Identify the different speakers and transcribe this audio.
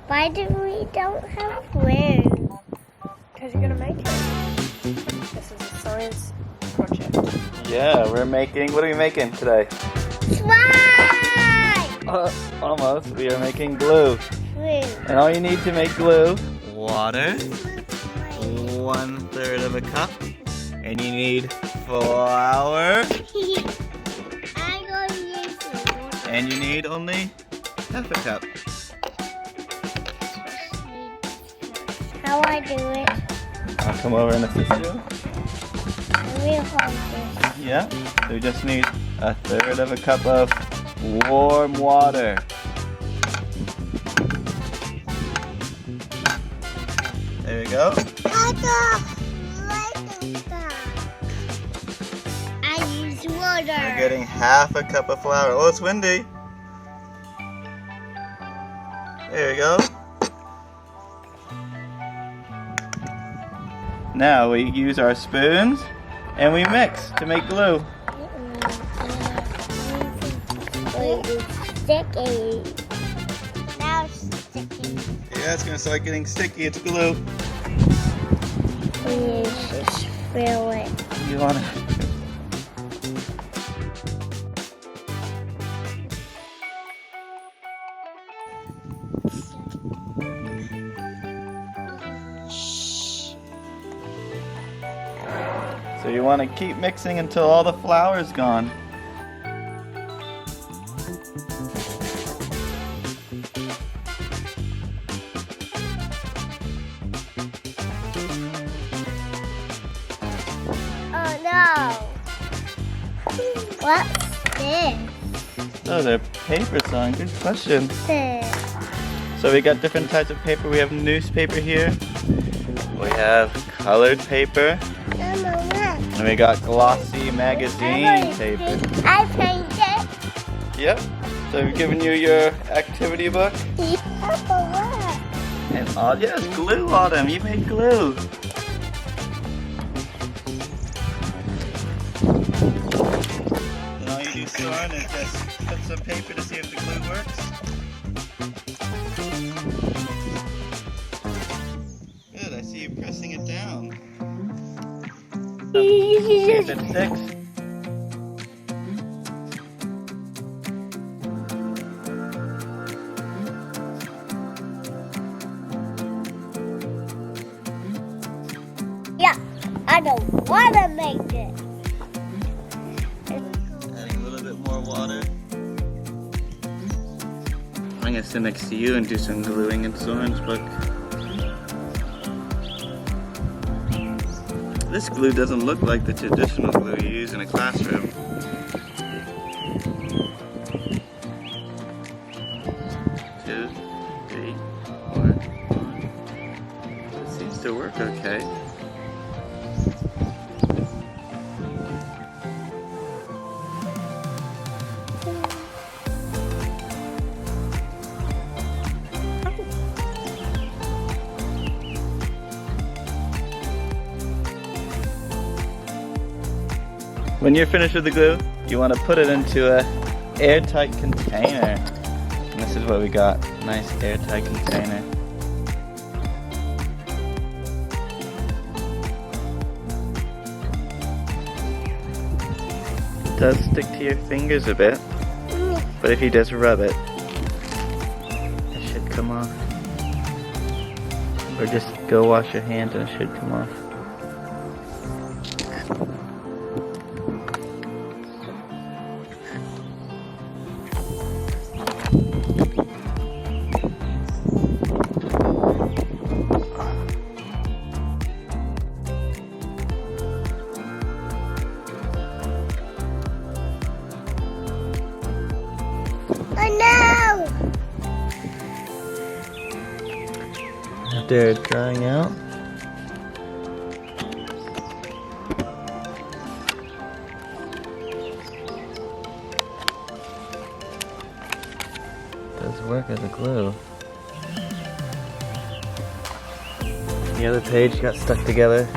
Speaker 1: Why do we don't have glue?
Speaker 2: Because you're gonna make it. This is a science project.
Speaker 3: Yeah, we're making, what are we making today?
Speaker 1: Slime!
Speaker 3: Almost. We are making glue.
Speaker 1: Glue.
Speaker 3: And all you need to make glue, water, 1/3 of a cup, and you need flour,
Speaker 1: I'm going to use it.
Speaker 3: and you need only half a cup.
Speaker 1: How I do it?
Speaker 3: I'll come over and assist you.
Speaker 1: We'll hold this.
Speaker 3: Yeah, so we just need 1/3 of a cup of warm water. There you go.
Speaker 1: I use water.
Speaker 3: You're getting half a cup of flour. Oh, it's windy. There you go. Now we use our spoons and we mix to make glue.
Speaker 1: It's sticky. Now it's sticky.
Speaker 3: Yeah, it's gonna start getting sticky. It's glue.
Speaker 1: We just fill it.
Speaker 3: You wanna? So you want to keep mixing until all the flour is gone.
Speaker 1: Oh no! What's this?
Speaker 3: Oh, they're paper song. Good question. So we got different types of paper. We have newspaper here. We have colored paper. And we got glossy magazine paper.
Speaker 1: I painted.
Speaker 3: Yep. So we've given you your activity book.
Speaker 1: What?
Speaker 3: And all you have is glue on them. You made glue. And all you do, Soren, is just put some paper to see if the glue works. Good, I see you pressing it down. See if it sticks.
Speaker 1: Yeah, I don't want to make it.
Speaker 3: Adding a little bit more water. I'm gonna sit next to you and do some gluing in Soren's book. This glue doesn't look like the traditional glue you use in a classroom. Two, three, four. It seems to work okay. When you're finished with the glue, you want to put it into a airtight container. And this is what we got. Nice airtight container. It does stick to your fingers a bit, but if you just rub it, it should come off. Or just go wash your hands and it should come off.
Speaker 1: Oh no!
Speaker 3: After drying out, it does work as a glue. The other page got stuck together.